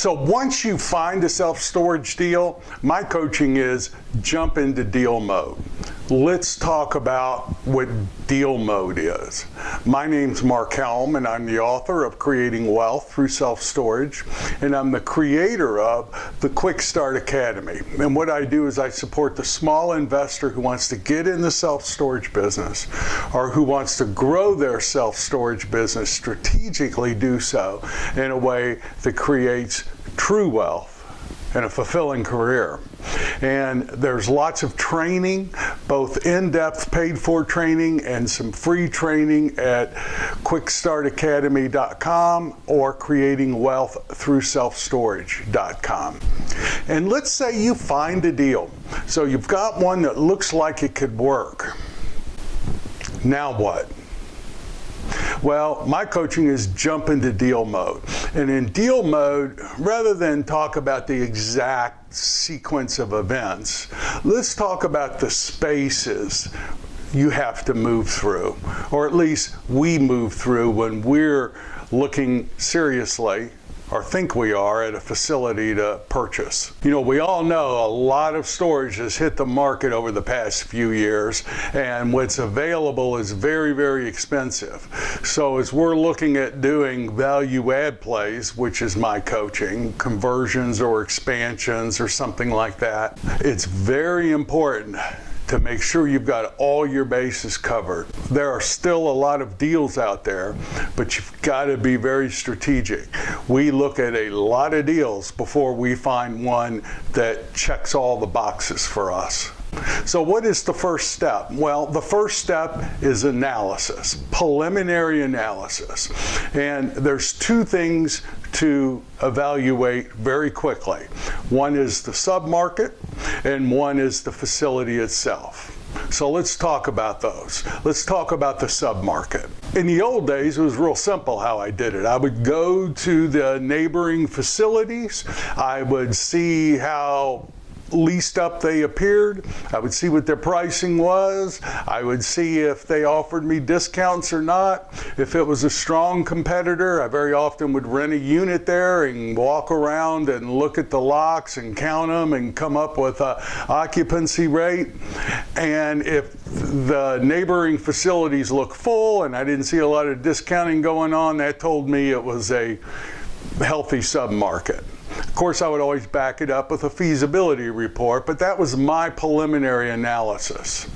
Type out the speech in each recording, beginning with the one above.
So once you find a self-storage deal, my coaching is jump into deal mode. Let's talk about what deal mode is. My name's Mark Helm, and I'm the author of Creating Wealth Through Self-Storage, and I'm the creator of the Quick Start Academy. And what I do is I support the small investor who wants to get in the self-storage business or who wants to grow their self-storage business, strategically do so in a way that creates true wealth and a fulfilling career. And there's lots of training, both in-depth paid-for training and some free training at quickstartacademy.com or creatingwealththroughselfstorage.com. And let's say you find a deal. So you've got one that looks like it could work. Now what? Well, my coaching is jump into deal mode. And in deal mode, rather than talk about the exact sequence of events, let's talk about the spaces you have to move through, or at least we move through when we're looking seriously or think we are at a facility to purchase. You know, we all know a lot of storage has hit the market over the past few years, and what's available is very, very expensive. So as we're looking at doing value add plays, which is my coaching, conversions or expansions or something like that, it's very important to make sure you've got all your bases covered. There are still a lot of deals out there, but you've got to be very strategic. We look at a lot of deals before we find one that checks all the boxes for us. So what is the first step? Well, the first step is analysis, preliminary analysis. And there's two things to evaluate very quickly. One is the submarket, and one is the facility itself. So let's talk about those. Let's talk about the submarket. In the old days, it was real simple how I did it. I would go to the neighboring facilities. I would see how leased up they appeared. I would see what their pricing was. I would see if they offered me discounts or not. If it was a strong competitor, I very often would rent a unit there and walk around and look at the locks and count them and come up with an occupancy rate. And if the neighboring facilities look full and I didn't see a lot of discounting going on, that told me it was a healthy submarket. Of course, I would always back it up with a feasibility report, but that was my preliminary analysis.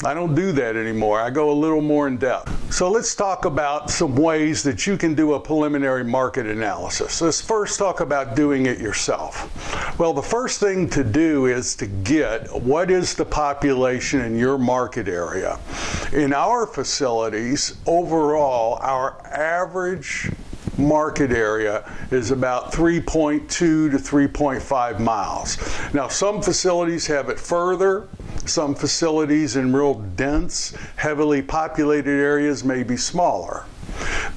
I don't do that anymore. I go a little more in depth. So let's talk about some ways that you can do a preliminary market analysis. Let's first talk about doing it yourself. Well, the first thing to do is to get what is the population in your market area. In our facilities, overall, our average market area is about 3.2 to 3.5 miles. Now, some facilities have it further. Some facilities in real dense, heavily populated areas may be smaller.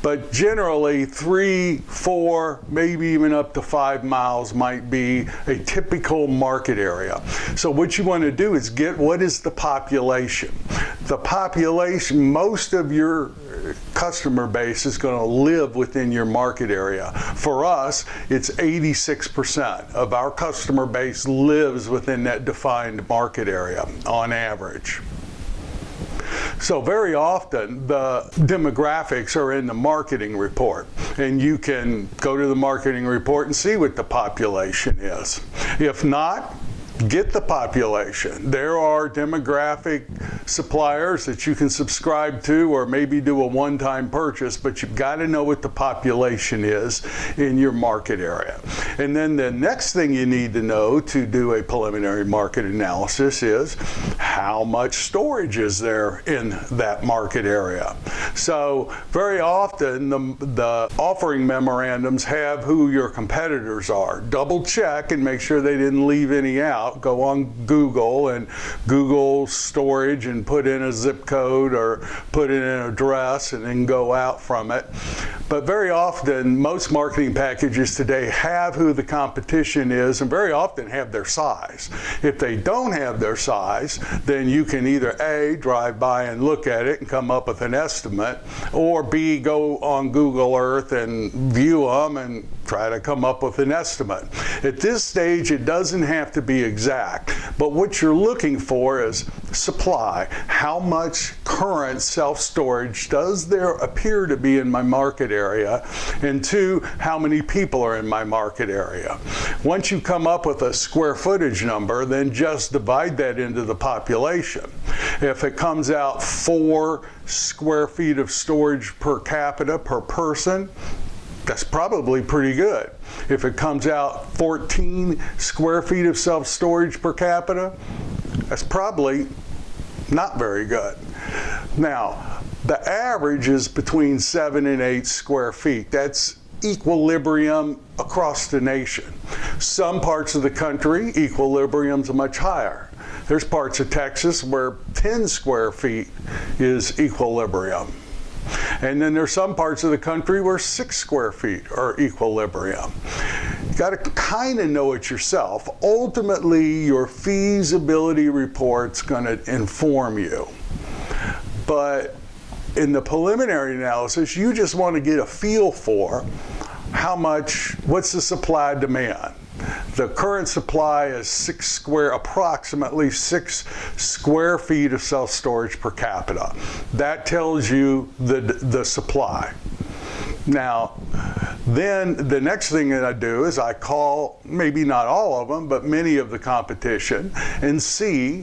But generally, 3, 4, maybe even up to 5 miles might be a typical market area. So what you want to do is get what is the population. The population, most of your customer base is going to live within your market area. For us, it's 86% of our customer base lives within that defined market area on average. So very often the demographics are in the marketing report, and you can go to the marketing report and see what the population is. If not, get the population. There are demographic suppliers that you can subscribe to or maybe do a one-time purchase, but you've got to know what the population is in your market area. And then the next thing you need to know to do a preliminary market analysis is how much storage is there in that market area. So very often the offering memorandums have who your competitors are. Double check and make sure they didn't leave any out. Go on Google and Google storage and put in a zip code or put in an address and then go out from it. But very often, most marketing packages today have who the competition is and very often have their size. If they don't have their size, then you can either A, drive by and look at it and come up with an estimate, or B, go on Google Earth and view them and try to come up with an estimate. At this stage, it doesn't have to be exact, but what you're looking for is supply. How much current self-storage does there appear to be in my market area? And two, how many people are in my market area? Once you come up with a square footage number, then just divide that into the population. If it comes out 4 square feet of storage per capita per person, that's probably pretty good. If it comes out 14 square feet of self-storage per capita, that's probably not very good. Now, the average is between 7 and 8 square feet. That's equilibrium across the nation. Some parts of the country, equilibrium's much higher. There's parts of Texas where 10 square feet is equilibrium. And then there's some parts of the country where 6 square feet are equilibrium. You got to kind of know it yourself. Ultimately, your feasibility report's going to inform you. But in the preliminary analysis, you just want to get a feel for what's the supply demand. The current supply is approximately 6 square feet of self-storage per capita. That tells you the supply. Now, then the next thing that I do is I call, maybe not all of them, but many of the competition, and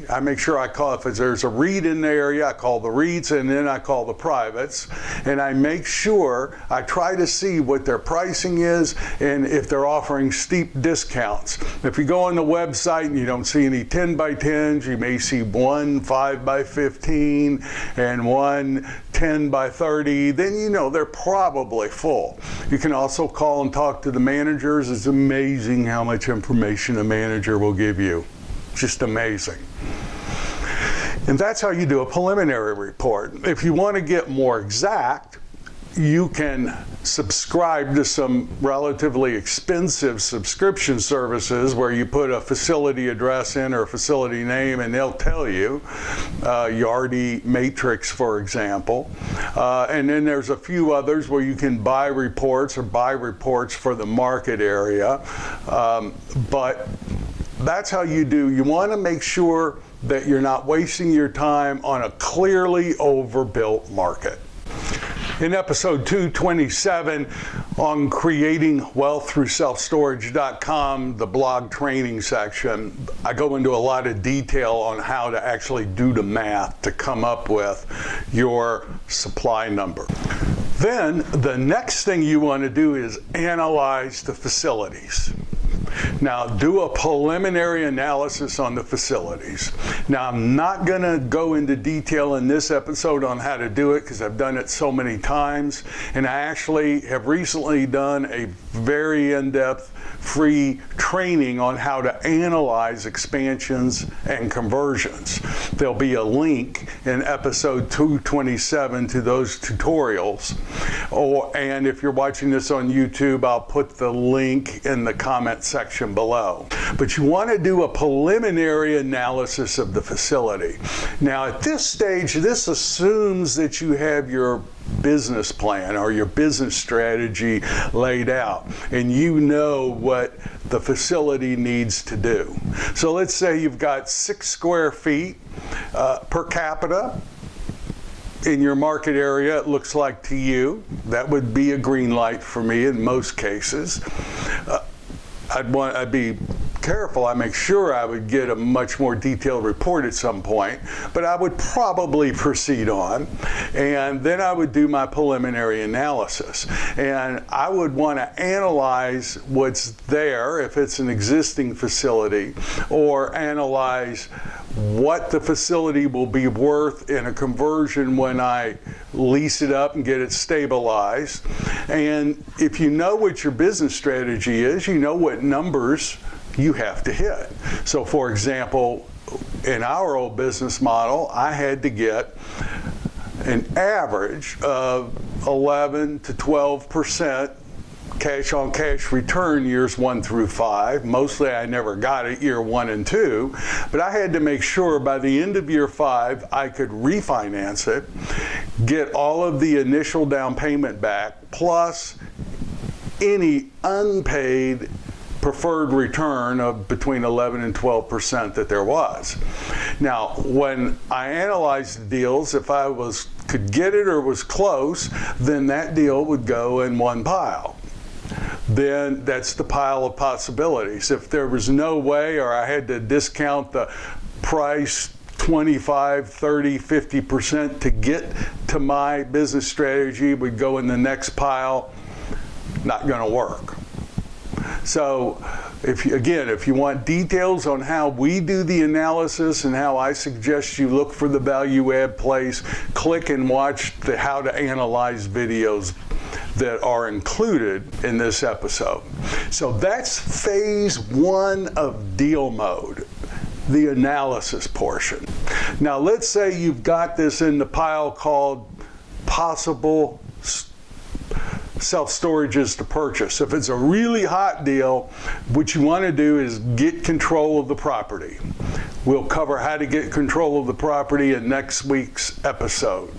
I make sure I call, if there's a REIT in the area, I call the REITs, and then I call the privates, and I make sure, I try to see what their pricing is, and if they're offering steep discounts. If you go on the website and you don't see any 10 by 10s, you may see one 5 by 15 and one 10 by 30, then you know they're probably full. You can also call and talk to the managers. It's amazing how much information a manager will give you. Just amazing. And that's how you do a preliminary report. If you want to get more exact, you can subscribe to some relatively expensive subscription services where you put a facility address in or a facility name and they'll tell you, Yardi Matrix, for example. And then there's a few others where you can buy reports for the market area. But that's how you do. You want to make sure that you're not wasting your time on a clearly overbuilt market. In episode 227 on creating wealth through selfstorage.com, the blog training section, I go into a lot of detail on how to actually do the math to come up with your supply number. Then the next thing you want to do is analyze the facilities. Now, do a preliminary analysis on the facilities. Now, I'm not going to go into detail in this episode on how to do it because I've done it so many times, and I actually have recently done a very in-depth free training on how to analyze expansions and conversions. There'll be a link in episode 227 to those tutorials. And if you're watching this on YouTube, I'll put the link in the comment section below. But you want to do a preliminary analysis of the facility. Now, at this stage, this assumes that you have your business plan or your business strategy laid out and you know what the facility needs to do. So let's say you've got 6 square feet per capita in your market area, it looks like to you. That would be a green light for me in most cases. I'd be careful. I make sure I would get a much more detailed report at some point, but I would probably proceed on, and then I would do my preliminary analysis. And I would want to analyze what's there, if it's an existing facility, or analyze what the facility will be worth in a conversion when I lease it up and get it stabilized. And if you know what your business strategy is, you know what numbers you have to hit. So for example, in our old business model, I had to get an average of 11 to 12% cash on cash return years 1 through 5. Mostly I never got it year 1 and 2, but I had to make sure by the end of year 5 I could refinance it, get all of the initial down payment back, plus any unpaid preferred return of between 11 and 12% that there was. Now, when I analyzed the deals, if I could get it or was close, then that deal would go in one pile. Then that's the pile of possibilities. If there was no way, or I had to discount the price 25, 30, 50% to get to my business strategy, would go in the next pile. Not going to work. So if you want details on how we do the analysis and how I suggest you look for the value add plays, click and watch the how to analyze videos that are included in this episode. So that's phase 1 of deal mode, the analysis portion. Now let's say you've got this in the pile called possible self-storages to purchase. If it's a really hot deal, what you want to do is get control of the property. We'll cover how to get control of the property in next week's episode.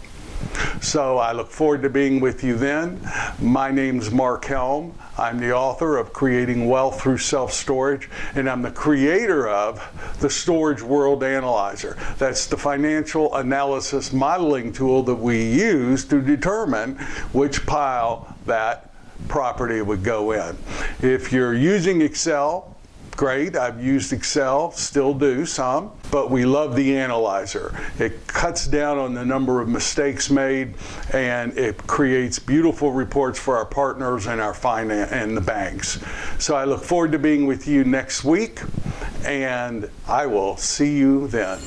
So I look forward to being with you then. My name's Mark Helm. I'm the author of Creating Wealth Through Self-Storage, and I'm the creator of the Storage World Analyzer. That's the financial analysis modeling tool that we use to determine which pile that property would go in. If you're using Excel, great. I've used Excel, still do some, but we love the analyzer. It cuts down on the number of mistakes made, and it creates beautiful reports for our partners and our finance and the banks. So I look forward to being with you next week, and I will see you then.